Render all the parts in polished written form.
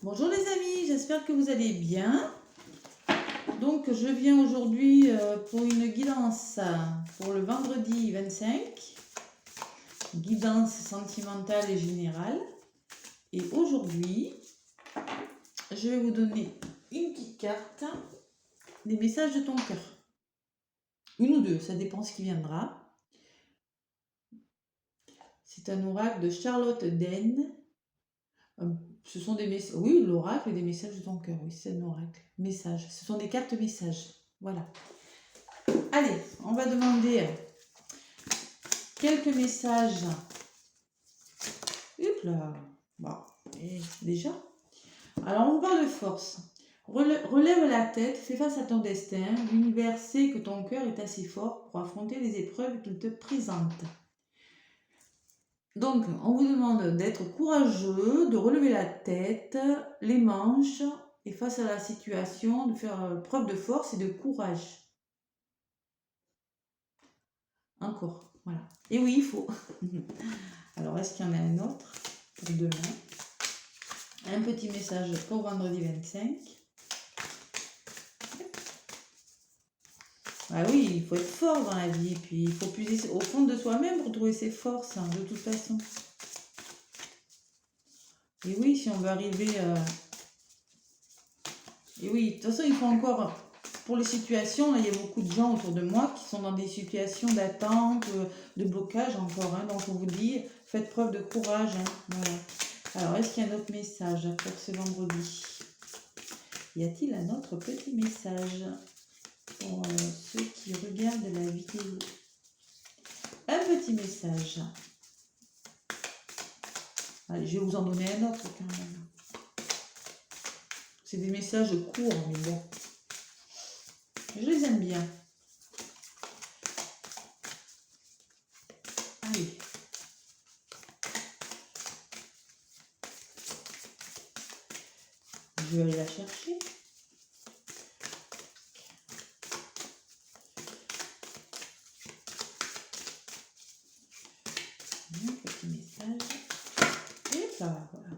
Bonjour les amis, j'espère que vous allez bien. Donc je viens aujourd'hui pour une guidance pour le vendredi 25, guidance sentimentale et générale. Et aujourd'hui, je vais vous donner une petite carte des messages de ton cœur. Une ou deux, ça dépend ce qui viendra. C'est un oracle de Charlotte Dane. Ce sont des messages. Oui, l'oracle des messages de ton cœur. Oui, c'est un oracle. Messages. Ce sont des cartes messages. Voilà. Allez, on va demander quelques messages. Hop là. Bon, et déjà. Alors, on parle de force. Relève la tête, fais face à ton destin. L'univers sait que ton cœur est assez fort pour affronter les épreuves qu'il te présente. Donc, on vous demande d'être courageux, de relever la tête, les manches, et face à la situation, de faire preuve de force et de courage. Encore, voilà. Et oui, il faut. Alors, est-ce qu'il y en a un autre pour demain? Un petit message pour vendredi 25. Ah oui, il faut être fort dans la vie, et puis il faut puiser au fond de soi-même pour trouver ses forces, de toute façon. Et oui, si on veut arriver... Et oui, de toute façon, il faut encore... Pour les situations, là, il y a beaucoup de gens autour de moi qui sont dans des situations d'attente, de blocage encore. Hein. Donc on vous dit, faites preuve de courage. Hein. Voilà. Alors, est-ce qu'il y a un autre message pour ce vendredi? Y a-t-il un autre petit message pour ceux qui regardent la vidéo? Un petit message. Allez, je vais vous en donner un autre quand même. C'est des messages courts, mais bon. Je les aime bien. Allez. Je vais aller la chercher. Un petit message. Et ça, voilà.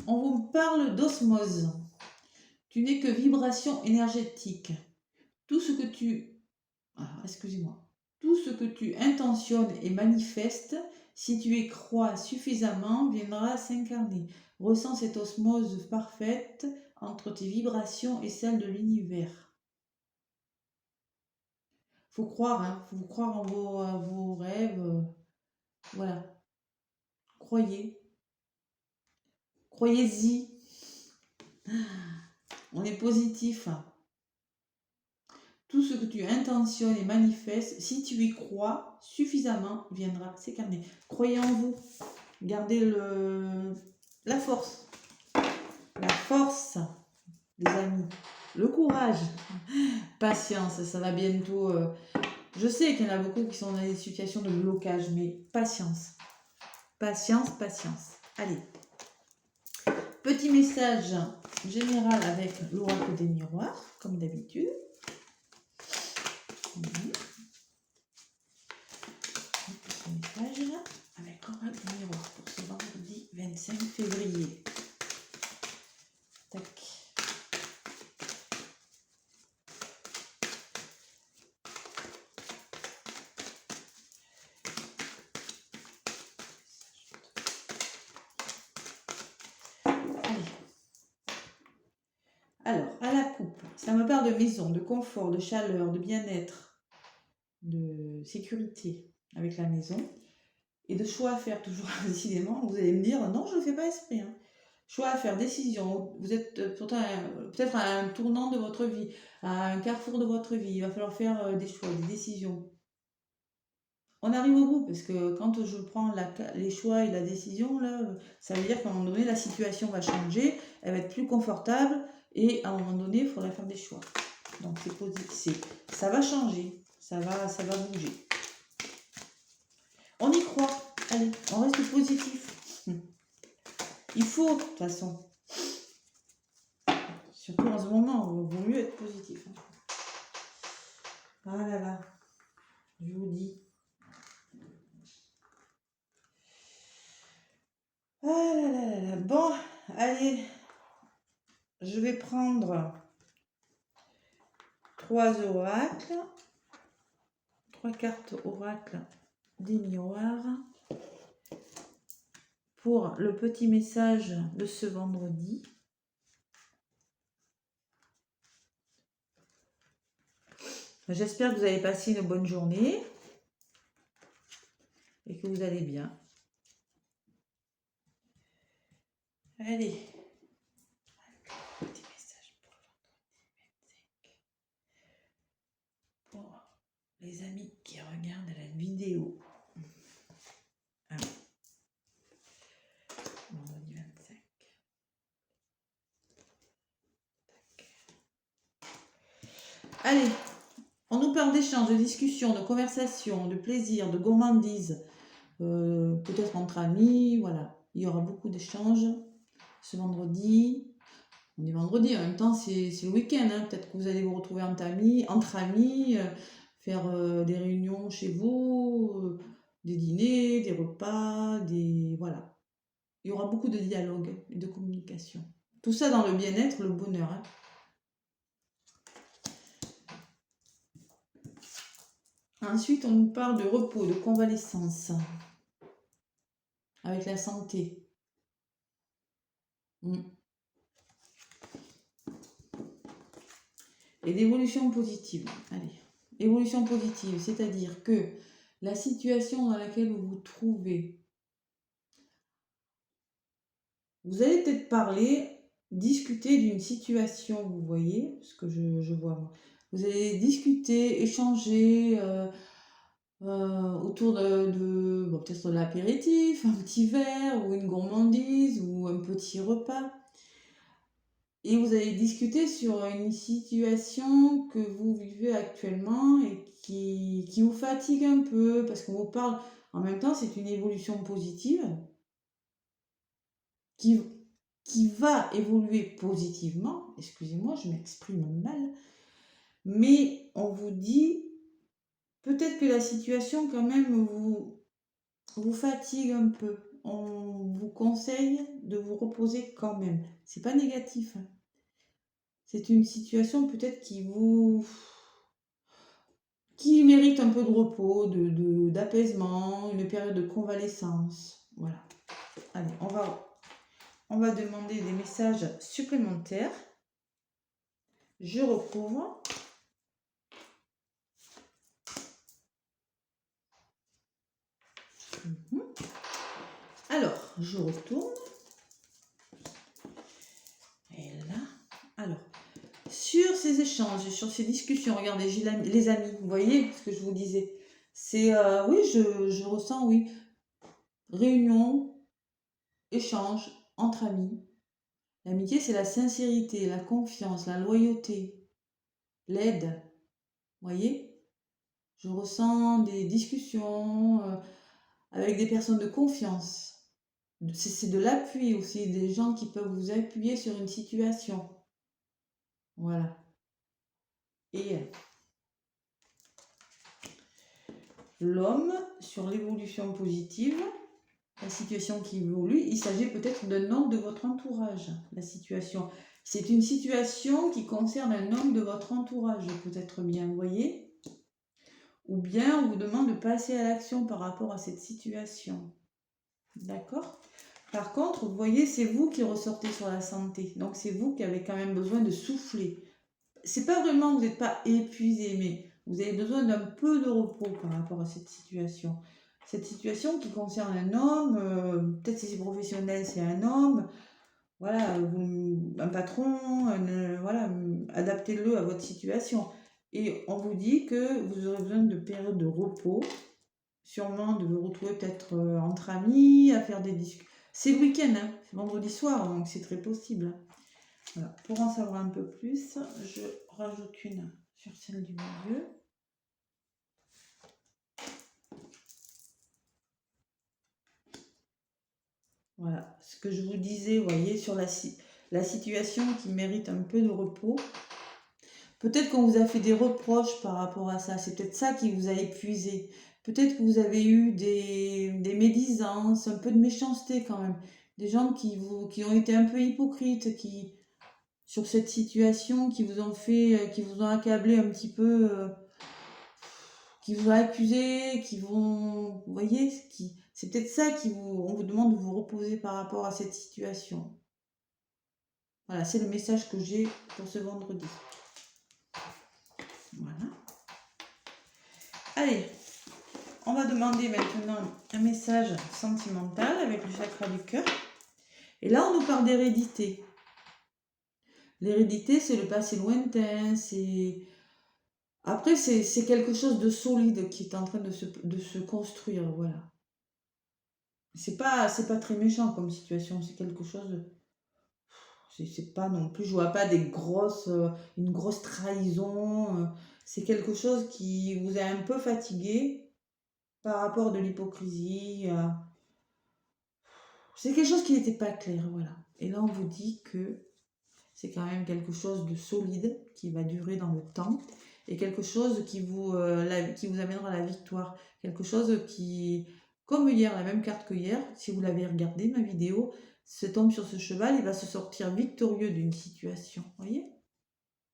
On vous parle d'osmose. Tu n'es que vibration énergétique. Tout ce que tu... excusez-moi. Tout ce que tu intentionnes et manifestes, si tu y crois suffisamment, viendra s'incarner. Ressens cette osmose parfaite entre tes vibrations et celles de l'univers. Faut croire, hein, faut croire en vos rêves. Voilà. Croyez. Croyez-y. On est positif. Tout ce que tu intentionnes et manifestes, si tu y crois suffisamment, viendra s'incarner. Croyez en vous. Gardez la force. La force, les amis. Le courage. Patience, ça va bientôt. Je sais qu'il y en a beaucoup qui sont dans des situations de blocage, mais patience. Patience, patience. Allez. Petit message général avec l'oracle des miroirs, comme d'habitude. Un petit message là, avec l'oracle des miroirs pour ce vendredi 25 février. Tac. Alors, à la coupe, ça me parle de maison, de confort, de chaleur, de bien-être, de sécurité avec la maison et de choix à faire toujours décidément. Vous allez me dire, non, je ne le fais pas esprit. Hein. Choix à faire, décision. Vous êtes pourtant peut-être à un tournant de votre vie, à un carrefour de votre vie. Il va falloir faire des choix, des décisions. On arrive au bout parce que quand je prends les choix et la décision, là, ça veut dire qu'à un moment donné, la situation va changer, elle va être plus confortable et à un moment donné, il faudra faire des choix. Donc c'est positif, ça va changer, ça va bouger. On y croit, allez, on reste positif. Il faut, de toute façon. Surtout en ce moment, il vaut mieux être positif. Ah là là, je vous dis. Ah là là là là. Bon, allez, je vais prendre 3 oracles, 3 cartes oracles des miroirs pour le petit message de ce vendredi. J'espère que vous avez passé une bonne journée et que vous allez bien. Allez, petit message pour les amis qui regardent la vidéo. Ah. Vendredi 25. Allez, on nous parle d'échanges, de discussions, de conversations, de plaisir, de gourmandise, peut-être entre amis, voilà. Il y aura beaucoup d'échanges ce vendredi. On est vendredi, en même temps c'est le week-end, hein. Peut-être que vous allez vous retrouver entre amis, faire des réunions chez vous, des dîners, des repas, voilà. Il y aura beaucoup de dialogue et de communication. Tout ça dans le bien-être, le bonheur, hein. Ensuite, on nous parle de repos, de convalescence, avec la santé. Et d'évolution positive. Allez, évolution positive, c'est-à-dire que la situation dans laquelle vous vous trouvez, vous allez peut-être discuter d'une situation, vous voyez, ce que je vois moi. Vous allez discuter, échanger autour bon, peut-être de l'apéritif, un petit verre ou une gourmandise ou un petit repas. Et vous allez discuter sur une situation que vous vivez actuellement et qui vous fatigue un peu parce qu'on vous parle, en même temps c'est une évolution positive qui va évoluer positivement. Excusez-moi, je m'exprime mal. Mais on vous dit, peut-être que la situation quand même vous fatigue un peu. On vous conseille de vous reposer quand même. C'est pas négatif, hein. C'est une situation peut-être qui mérite un peu de repos, d'apaisement, une période de convalescence. Voilà. Allez, on va demander des messages supplémentaires. Je recouvre. Alors, je retourne. Et là, alors, sur ces échanges, sur ces discussions, regardez, j'ai les amis, vous voyez ce que je vous disais. C'est, oui, je ressens, oui, réunion, échange entre amis. L'amitié, c'est la sincérité, la confiance, la loyauté, l'aide. Vous voyez? Je ressens des discussions avec des personnes de confiance. C'est de l'appui aussi, des gens qui peuvent vous appuyer sur une situation. Voilà. Et l'homme, sur l'évolution positive, la situation qui évolue, il s'agit peut-être d'un homme de votre entourage, la situation. C'est une situation qui concerne un homme de votre entourage, peut-être bien, vous voyez? Ou bien on vous demande de passer à l'action par rapport à cette situation. D'accord? Par contre, vous voyez, c'est vous qui ressortez sur la santé. Donc c'est vous qui avez quand même besoin de souffler. C'est pas vraiment que vous n'êtes pas épuisé, mais vous avez besoin d'un peu de repos par rapport à cette situation. Cette situation qui concerne un homme, peut-être si c'est professionnel, c'est un homme, voilà, un patron, voilà, adaptez-le à votre situation. Et on vous dit que vous aurez besoin de périodes de repos, sûrement de vous retrouver peut-être entre amis, à faire des discussions. C'est le week-end, hein, c'est vendredi soir, donc c'est très possible. Voilà. Pour en savoir un peu plus, je rajoute une sur celle du milieu. Voilà, ce que je vous disais, vous voyez, sur la situation qui mérite un peu de repos. Peut-être qu'on vous a fait des reproches par rapport à ça, c'est peut-être ça qui vous a épuisé. Peut-être que vous avez eu des médisances, un peu de méchanceté quand même. Des gens qui ont été un peu hypocrites, sur cette situation, qui vous ont fait, qui vous ont accablé un petit peu, qui vous ont accusé, qui vont, vous voyez, c'est peut-être ça on vous demande de vous reposer par rapport à cette situation. Voilà, c'est le message que j'ai pour ce vendredi. Voilà. Allez, on va demander maintenant un message sentimental avec le chakra du cœur. Et là, on nous parle d'hérédité. L'hérédité, c'est le passé lointain, c'est... Après, c'est quelque chose de solide qui est en train de se construire, voilà. C'est pas très méchant comme situation, c'est quelque chose de... C'est pas non plus, je vois pas une grosse trahison, c'est quelque chose qui vous a un peu fatigué par rapport de l'hypocrisie, c'est quelque chose qui n'était pas clair, voilà. Et là, on vous dit que c'est quand même quelque chose de solide qui va durer dans le temps et quelque chose qui vous amènera à la victoire. Quelque chose qui, comme hier, la même carte que hier, si vous l'avez regardé, ma vidéo, cet homme sur ce cheval, il va se sortir victorieux d'une situation. Vous voyez?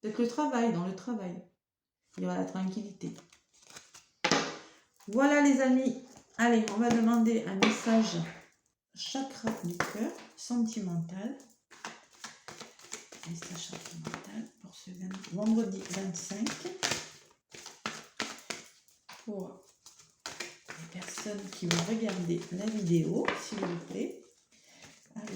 C'est le travail, dans le travail. Il y aura la tranquillité. Voilà les amis. Allez, on va demander un message chakra du cœur, sentimental. Message sentimental pour ce vendredi 25. Pour les personnes qui vont regarder la vidéo, s'il vous plaît. Allez.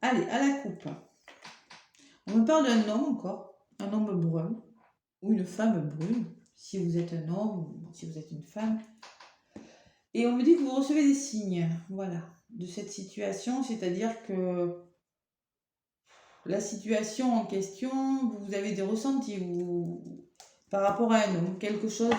Allez, à la coupe. On me parle d'un homme encore, un homme brun ou une femme brune, si vous êtes un homme ou si vous êtes une femme. Et on me dit que vous recevez des signes, voilà, de cette situation, c'est-à-dire que la situation en question, vous avez des ressentis par rapport à un homme, quelque chose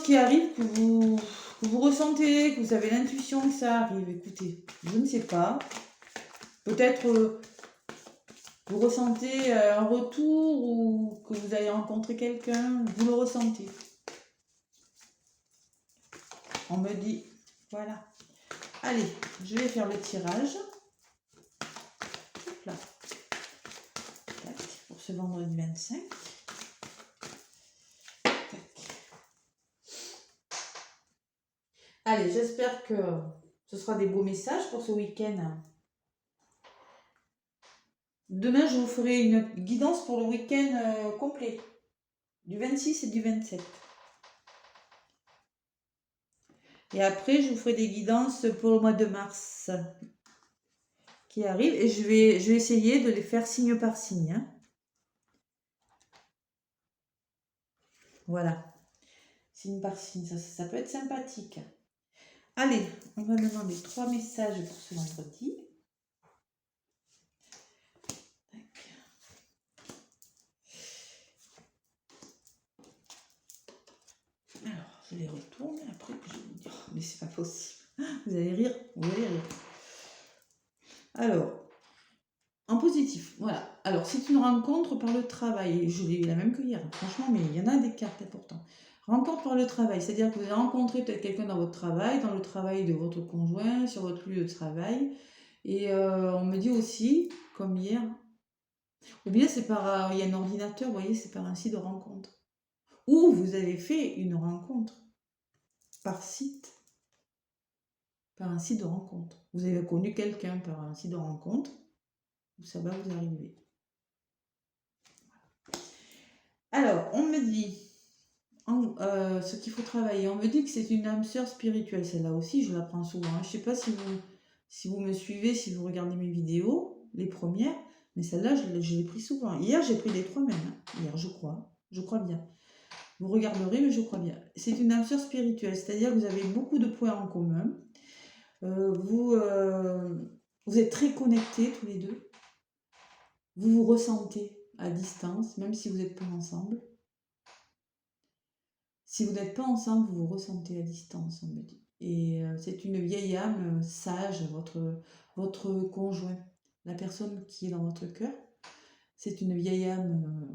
qui arrive que vous ressentez, que vous avez l'intuition que ça arrive. Écoutez, je ne sais pas. Peut-être vous ressentez un retour ou que vous allez rencontrer quelqu'un, vous le ressentez. On me dit, voilà. Allez, je vais faire le tirage. Hop là. Pour ce vendredi 25. Allez, j'espère que ce sera des beaux messages pour ce week-end. Demain, je vous ferai une guidance pour le week-end complet, du 26 et du 27. Et après, je vous ferai des guidances pour le mois de mars qui arrive. Et je vais essayer de les faire signe par signe. Hein. Voilà. Signe par signe, ça peut être sympathique. Allez, on va demander 3 messages pour ce vendredi. Alors, je les retourne après je vais vous dire, oh, mais c'est pas possible. Vous allez rire, vous allez rire. Alors, en positif, voilà. Alors, c'est une rencontre par le travail. Je l'ai eu la même que hier, franchement, mais il y en a des cartes importantes. Rencontre par le travail, c'est-à-dire que vous allez rencontrer peut-être quelqu'un dans votre travail, dans le travail de votre conjoint, sur votre lieu de travail. Et on me dit aussi, comme hier, ou bien c'est par, il y a un ordinateur, vous voyez, c'est par un site de rencontre. Ou vous avez fait une rencontre par site, par un site de rencontre. Vous avez connu quelqu'un par un site de rencontre, ça va vous arriver. Alors, on me dit ce qu'il faut travailler. On me dit que c'est une âme sœur spirituelle. Celle-là aussi, je la prends souvent. Je ne sais pas si vous me suivez, si vous regardez mes vidéos, les premières, mais celle-là, je l'ai pris souvent. Hier, j'ai pris les 3 mêmes. Hein. Hier, je crois bien. Vous regarderez, mais je crois bien. C'est une âme sœur spirituelle, c'est-à-dire que vous avez beaucoup de points en commun. Vous êtes très connectés tous les deux. Vous vous ressentez à distance, même si vous n'êtes pas ensemble. Si vous n'êtes pas ensemble, vous vous ressentez à distance, on me dit. Et c'est une vieille âme sage, votre conjoint. la personne qui est dans votre cœur. C'est une vieille âme.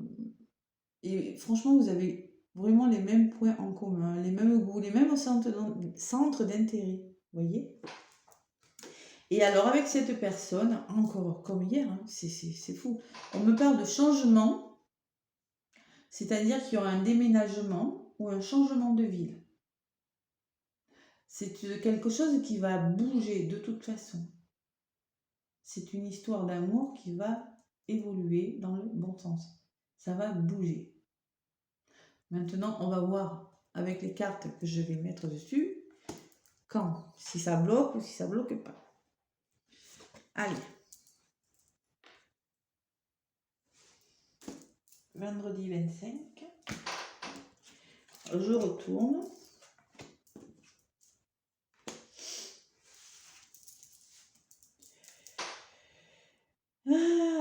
Et franchement, vous avez vraiment les mêmes points en commun, les mêmes goûts, les mêmes centres d'intérêt. Vous voyez? Et alors, avec cette personne, encore comme hier, hein, c'est fou. On me parle de changement, c'est-à-dire qu'il y aura un déménagement ou un changement de ville. C'est quelque chose qui va bouger de toute façon. C'est une histoire d'amour qui va évoluer dans le bon sens. Ça va bouger. Maintenant, on va voir avec les cartes que je vais mettre dessus, si ça bloque ou si ça bloque pas. Allez. Vendredi 25. Je retourne.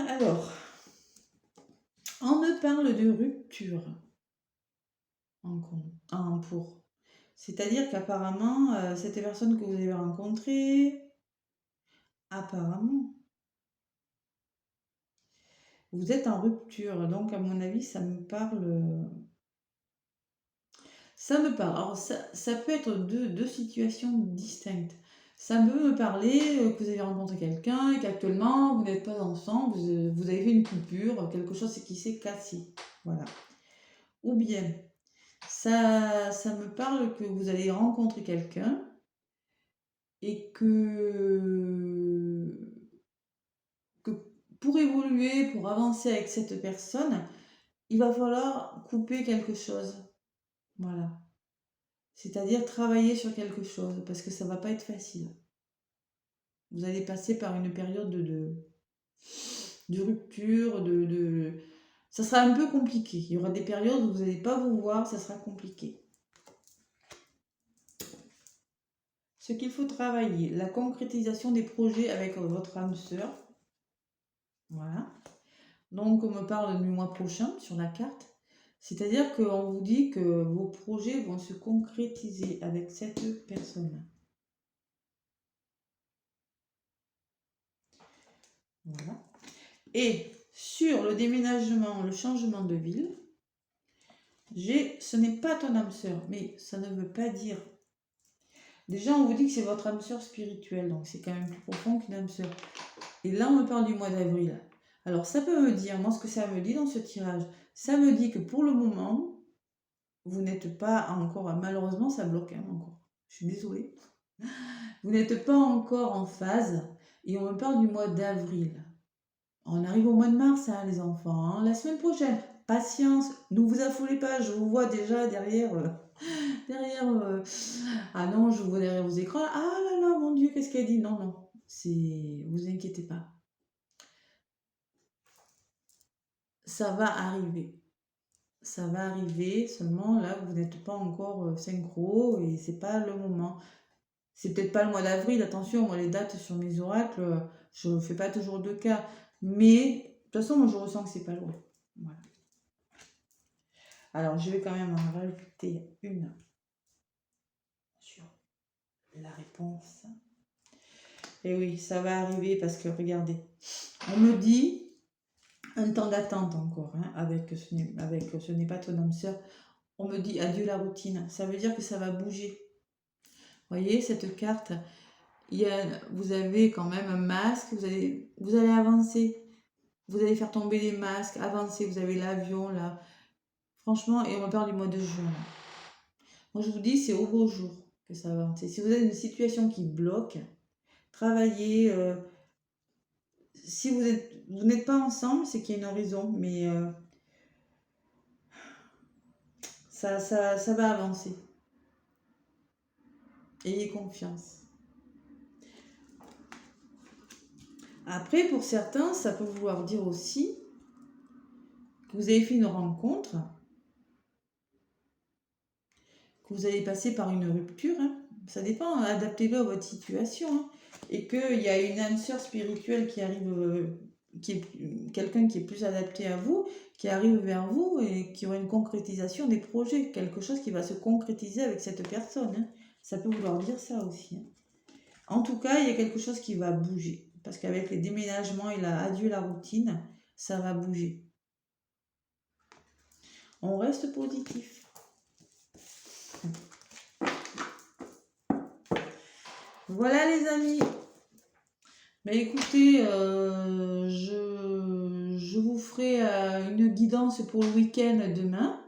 Alors, on me parle de rupture pour. C'est-à-dire qu'apparemment, cette personne que vous avez rencontrée, apparemment, vous êtes en rupture. Donc, à mon avis, ça me parle. Alors, ça peut être deux situations distinctes. Ça peut me parler que vous avez rencontré quelqu'un et qu'actuellement, vous n'êtes pas ensemble, vous avez fait une coupure, quelque chose qui s'est cassé. Voilà. Ou bien, ça me parle que vous allez rencontrer quelqu'un et que pour évoluer, pour avancer avec cette personne, il va falloir couper quelque chose. Voilà. C'est-à-dire travailler sur quelque chose, parce que ça va pas être facile. Vous allez passer par une période de rupture, ça sera un peu compliqué. Il y aura des périodes où vous n'allez pas vous voir, ça sera compliqué. Ce qu'il faut travailler, la concrétisation des projets avec votre âme sœur. Voilà. Donc, on me parle du mois prochain sur la carte. C'est-à-dire qu'on vous dit que vos projets vont se concrétiser avec cette personne-là. Voilà. Et sur le déménagement, le changement de ville, ce n'est pas ton âme sœur, mais ça ne veut pas dire. Déjà, on vous dit que c'est votre âme sœur spirituelle, donc c'est quand même plus profond qu'une âme sœur. Et là, on me parle du mois d'avril. Alors, ça peut me dire, moi, ce que ça me dit dans ce tirage, ça me dit que pour le moment, vous n'êtes pas encore, malheureusement, ça bloque encore. Je suis désolée. Vous n'êtes pas encore en phase, et on me parle du mois d'avril. On arrive au mois de mars, hein, les enfants. Hein. La semaine prochaine, patience, ne vous affolez pas. Je vous vois déjà derrière. Ah non, je vous vois derrière vos écrans. Ah là là, mon Dieu, qu'est-ce qu'elle dit? Non, non, vous inquiétez pas. Ça va arriver. Ça va arriver, seulement là, vous n'êtes pas encore synchro et c'est pas le moment. C'est peut-être pas le mois d'avril, attention, moi les dates sur mes oracles, je ne fais pas toujours de cas. Mais de toute façon, moi je ressens que c'est pas loin. Voilà. Alors je vais quand même en rajouter une sur la réponse. Et oui, ça va arriver parce que regardez, on me dit un temps d'attente encore, hein, avec ce n'est pas ton âme sœur. On me dit adieu la routine. Ça veut dire que ça va bouger. Vous voyez cette carte, vous avez quand même un masque, vous allez avancer. Vous allez faire tomber les masques, avancer, vous avez l'avion là. Franchement, et on me parle du mois de juin. Là. Moi je vous dis, c'est au beau jour que ça va avancer. Si vous avez une situation qui bloque, travaillez. Si vous n'êtes pas ensemble, c'est qu'il y a une raison, mais ça va avancer. Ayez confiance. Après, pour certains, ça peut vouloir dire aussi que vous avez fait une rencontre, que vous allez passer par une rupture. Hein. Ça dépend, adaptez-le à votre situation. Hein. Et qu'il y a une âme sœur spirituelle qui arrive, qui est quelqu'un qui est plus adapté à vous, qui arrive vers vous et qui aura une concrétisation des projets, quelque chose qui va se concrétiser avec cette personne. Hein. Ça peut vouloir dire ça aussi. Hein. En tout cas, il y a quelque chose qui va bouger. Parce qu'avec les déménagements et adieu la routine, ça va bouger. On reste positif. Voilà les amis. Mais écoutez, je vous ferai une guidance pour le week-end demain.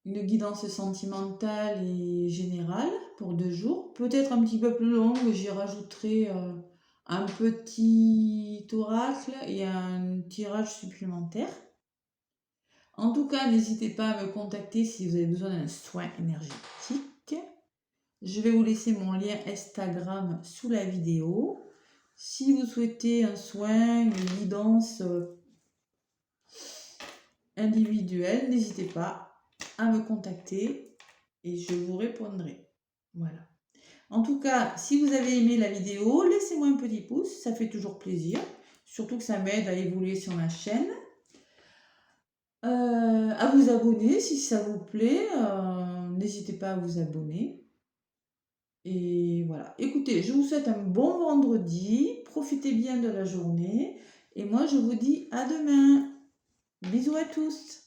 Une guidance sentimentale et générale pour 2 jours. Peut-être un petit peu plus longue, j'y rajouterai un petit oracle et un tirage supplémentaire. En tout cas, n'hésitez pas à me contacter si vous avez besoin d'un soin énergétique. Je vais vous laisser mon lien Instagram sous la vidéo. Si vous souhaitez un soin, une guidance individuelle, n'hésitez pas à me contacter et je vous répondrai. Voilà. En tout cas, si vous avez aimé la vidéo, laissez-moi un petit pouce, ça fait toujours plaisir. Surtout que ça m'aide à évoluer sur ma chaîne. À vous abonner si ça vous plaît. N'hésitez pas à vous abonner. Et voilà. Écoutez, je vous souhaite un bon vendredi. Profitez bien de la journée. Et moi, je vous dis à demain. Bisous à tous.